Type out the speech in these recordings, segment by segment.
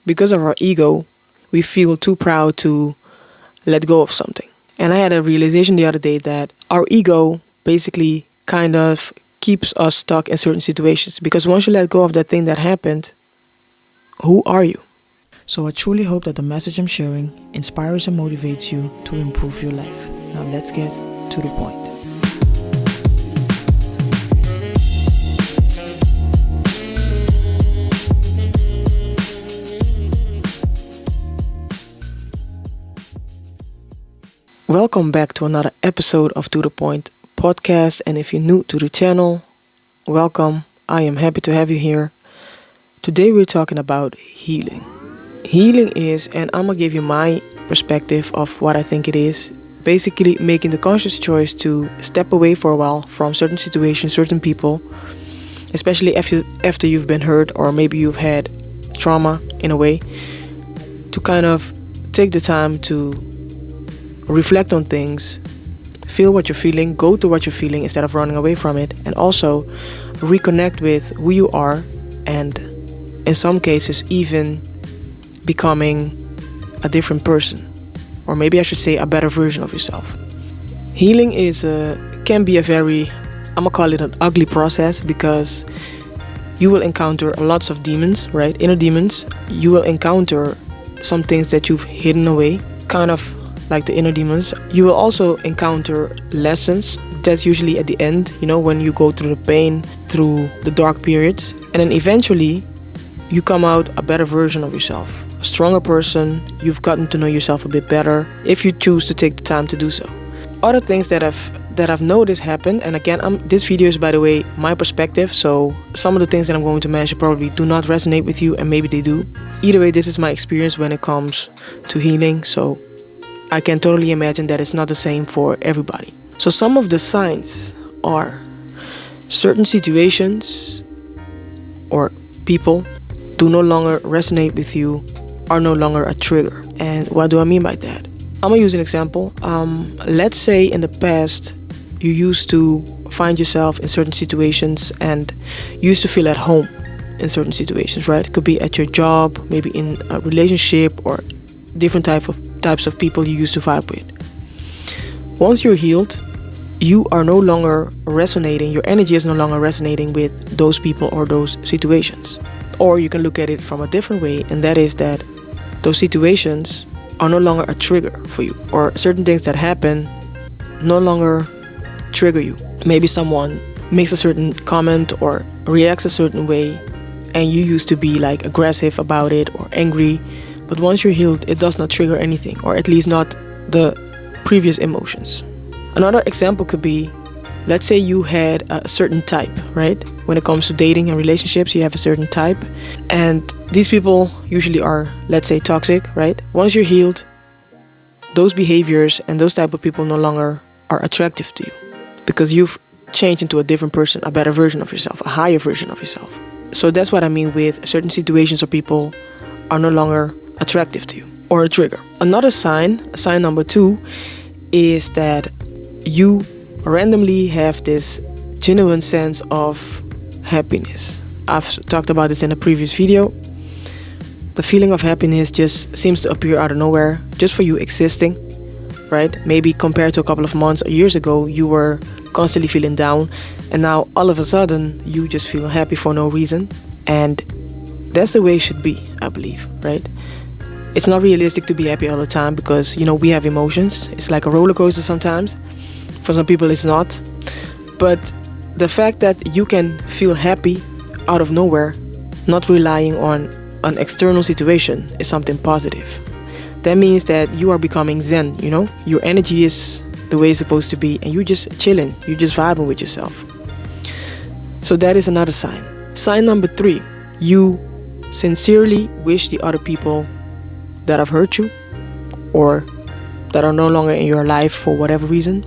because of our ego, we feel too proud to let go of something. And I had a realization the other day that our ego basically kind of keeps us stuck in certain situations. Because once you let go of that thing that happened, who are you? So I truly hope that the message I'm sharing inspires and motivates you to improve your life. Now let's get to the point. Welcome back to another episode of ToDaPointPodcast. And if you're new to the channel, welcome. I am happy to have you here. Today we're talking about healing. Healing is, and I'm going to give you my perspective of what I think it is, basically making the conscious choice to step away for a while from certain situations, certain people, especially after you've been hurt or maybe you've had trauma in a way, to kind of take the time to reflect on things, feel what you're feeling, go to what you're feeling instead of running away from it, and also reconnect with who you are, and in some cases even becoming a different person, or maybe I should say a better version of yourself. Healing can be a very, I'm gonna call it an ugly process, because you will encounter lots of demons, right? Inner demons. You will encounter some things that you've hidden away, kind of like the inner demons. You will also encounter lessons. That's usually at the end, when you go through the pain, through the dark periods. And then eventually, you come out a better version of yourself. A stronger person. You've gotten to know yourself a bit better if you choose to take the time to do so. Other things that I've noticed happen, and again, this video is, by the way, my perspective, so some of the things that I'm going to mention probably do not resonate with you, and maybe they do. Either way, this is my experience when it comes to healing, so I can totally imagine that it's not the same for everybody. So some of the signs are certain situations or people do no longer resonate with you, are no longer a trigger. And what do I mean by that? I'm gonna use an example. Let's say in the past you used to find yourself in certain situations and you used to feel at home in certain situations, right? It could be at your job, maybe in a relationship, or different types of people you used to vibe with. Once you're healed, you are no longer resonating, your energy is no longer resonating with those people or those situations. Or you can look at it from a different way, and that is that those situations are no longer a trigger for you, or certain things that happen no longer trigger you. Maybe someone makes a certain comment or reacts a certain way, and you used to be like aggressive about it or angry. But once you're healed, it does not trigger anything, or at least not the previous emotions. Another example could be, let's say you had a certain type, right? When it comes to dating and relationships, you have a certain type. And these people usually are, let's say, toxic, right? Once you're healed, those behaviors and those type of people no longer are attractive to you, because you've changed into a different person, a better version of yourself, a higher version of yourself. So that's what I mean with certain situations or people are no longer attractive to you, or a trigger. Another sign number 2, is that you randomly have this genuine sense of happiness. I've talked about this in a previous video. The feeling of happiness just seems to appear out of nowhere, just for you existing, right? Maybe compared to a couple of months or years ago, you were constantly feeling down, and now all of a sudden you just feel happy for no reason. And that's the way it should be, I believe, right? It's not realistic to be happy all the time, because we have emotions. It's like a roller coaster sometimes. For some people it's not. But the fact that you can feel happy out of nowhere, not relying on an external situation, is something positive. That means that you are becoming zen, your energy is the way it's supposed to be, and you're just chilling, you're just vibing with yourself. So that is another sign. Sign number 3, you sincerely wish the other people that have hurt you, or that are no longer in your life for whatever reason,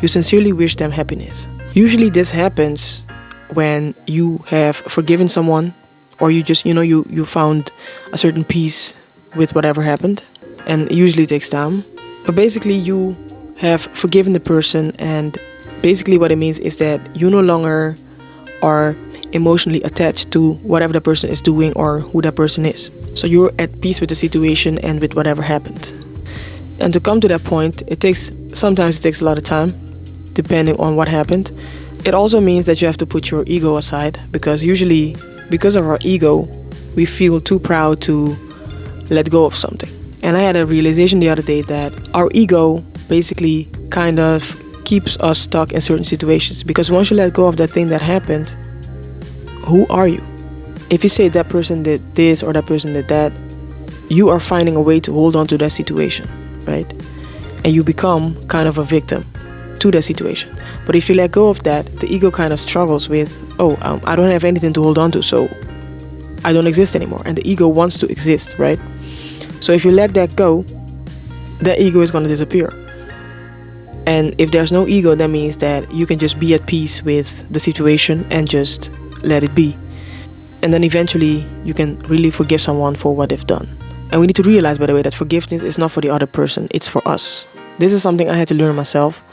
you sincerely wish them happiness. Usually this happens when you have forgiven someone, or you just, you found a certain peace with whatever happened, and it usually takes time. But basically you have forgiven the person, and basically what it means is that you no longer are emotionally attached to whatever the person is doing or who that person is. So you're at peace with the situation and with whatever happened. And to come to that point, sometimes it takes a lot of time, depending on what happened. It also means that you have to put your ego aside, because usually, because of our ego, we feel too proud to let go of something. And I had a realization the other day that our ego basically kind of keeps us stuck in certain situations. Because once you let go of that thing that happened, who are you? If you say that person did this or that person did that, you are finding a way to hold on to that situation, right? And you become kind of a victim to that situation. But if you let go of that, the ego kind of struggles with, I don't have anything to hold on to, so I don't exist anymore. And the ego wants to exist, right? So if you let that go, that ego is going to disappear. And if there's no ego, that means that you can just be at peace with the situation and just let it be. And then eventually you can really forgive someone for what they've done. And we need to realize, by the way, that forgiveness is not for the other person, it's for us. This is something I had to learn myself.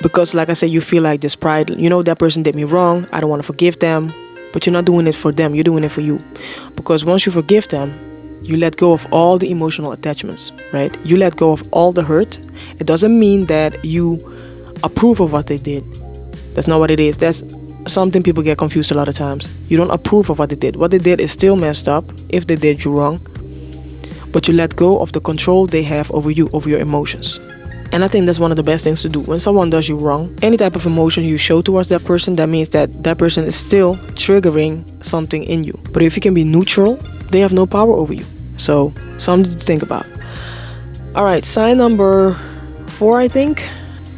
Because like I said, you feel like this pride, that person did me wrong, I don't want to forgive them. But you're not doing it for them, you're doing it for you. Because once you forgive them, you let go of all the emotional attachments, right? You let go of all the hurt. It doesn't mean that you approve of what they did. That's not what it is. That's something people get confused a lot of times. You don't approve of what they did. What they did is still messed up if they did you wrong. But you let go of the control they have over you, over your emotions. And I think that's one of the best things to do. When someone does you wrong, any type of emotion you show towards that person, that means that that person is still triggering something in you. But if you can be neutral, they have no power over you. So, something to think about. Alright, sign number 4, I think.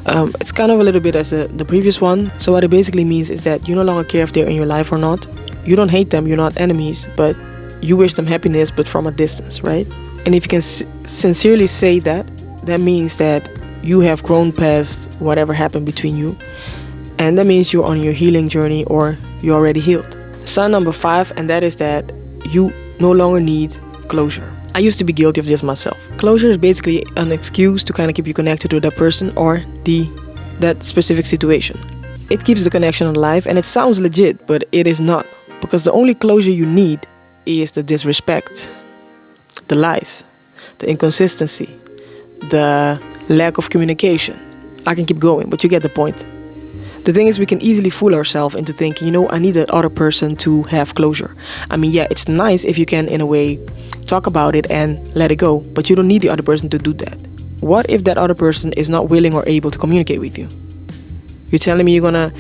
It's kind of a little bit as the previous one. So what it basically means is that you no longer care if they're in your life or not. You don't hate them, you're not enemies, but you wish them happiness, but from a distance, right? And if you can sincerely say that, that means that you have grown past whatever happened between you. And that means you're on your healing journey, or you're already healed. Sign number 5, and that is that you no longer need closure. I used to be guilty of this myself. Closure is basically an excuse to kind of keep you connected to that person or that specific situation. It keeps the connection alive, and it sounds legit, but it is not. Because the only closure you need is the disrespect, the lies, the inconsistency, the lack of communication. I can keep going, but you get the point. The thing is, we can easily fool ourselves into thinking, I need that other person to have closure. I mean, yeah, it's nice if you can, in a way, talk about it and let it go, but you don't need the other person to do that. What if that other person is not willing or able to communicate with you? You're telling me you're gonna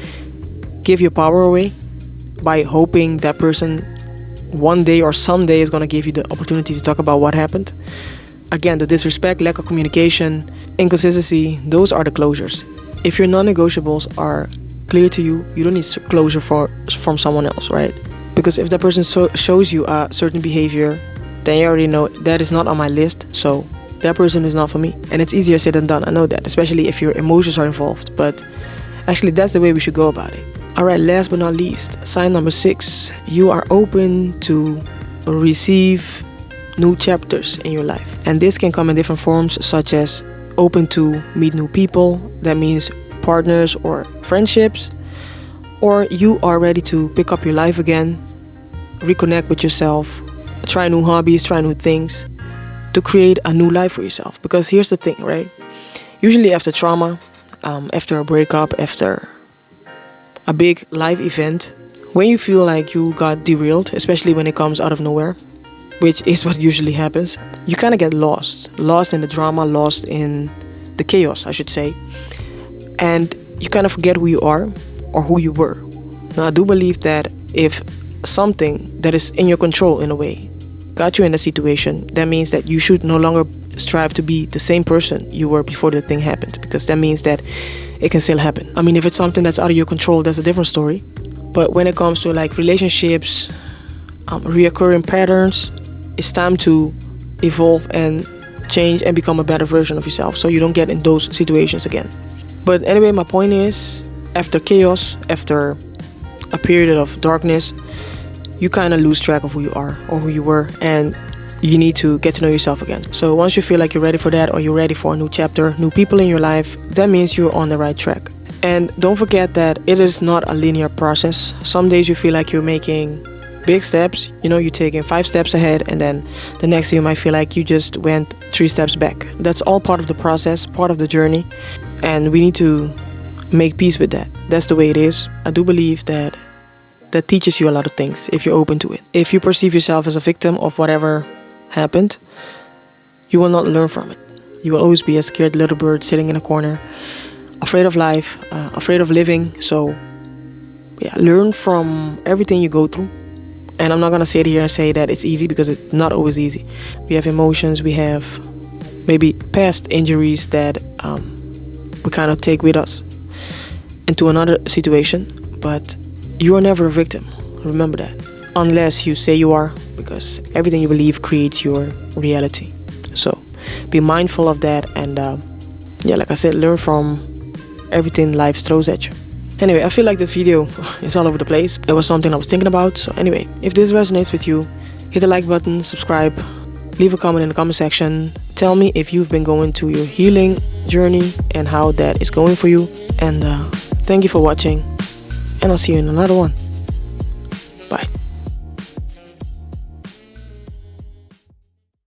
give your power away by hoping that person one day or someday is gonna give you the opportunity to talk about what happened? Again, the disrespect, lack of communication, inconsistency, those are the closures. If your non-negotiables are clear to you, you don't need closure from someone else, right? Because if that person shows you a certain behavior, then you already know that is not on my list, so that person is not for me. And it's easier said than done, I know that, especially if your emotions are involved. But actually, that's the way we should go about it. Alright, last but not least, sign number 6. You are open to receive new chapters in your life. And this can come in different forms, such as open to meet new people. That means partners or friendships. Or you are ready to pick up your life again, reconnect with yourself, try new hobbies, try new things, to create a new life for yourself. Because here's the thing, right? Usually after trauma, after a breakup, after a big life event, when you feel like you got derailed, especially when it comes out of nowhere, which is what usually happens, you kind of get lost in the drama, lost in the chaos, I should say. And you kind of forget who you are or who you were. Now, I do believe that if something that is in your control, in a way, got you in a situation, that means that you should no longer strive to be the same person you were before the thing happened, because that means that it can still happen. I mean, if it's something that's out of your control, that's a different story. But when it comes to like relationships, reoccurring patterns, it's time to evolve and change and become a better version of yourself, so you don't get in those situations again. But anyway, my point is, after chaos, after a period of darkness, you kind of lose track of who you are or who you were, and you need to get to know yourself again. So once you feel like you're ready for that, or you're ready for a new chapter, new people in your life, that means you're on the right track. And don't forget that it is not a linear process. Some days you feel like you're making big steps, you're taking 5 steps ahead, and then the next day you might feel like you just went 3 steps back. That's all part of the process, part of the journey, and we need to make peace with that. That's the way it is. I do believe that teaches you a lot of things if you're open to it. If you perceive yourself as a victim of whatever happened, you will not learn from it. You will always be a scared little bird sitting in a corner, afraid of life, afraid of living. So learn from everything you go through. And I'm not going to sit here and say that it's easy, because it's not always easy. We have emotions, we have maybe past injuries that we kind of take with us into another situation. But you are never a victim. Remember that. Unless you say you are, because everything you believe creates your reality. So be mindful of that, and like I said, learn from everything life throws at you. Anyway, I feel like this video is all over the place. It was something I was thinking about. So anyway, if this resonates with you, hit the like button, subscribe, leave a comment in the comment section. Tell me if you've been going through your healing journey and how that is going for you. And thank you for watching. And I'll see you in another one.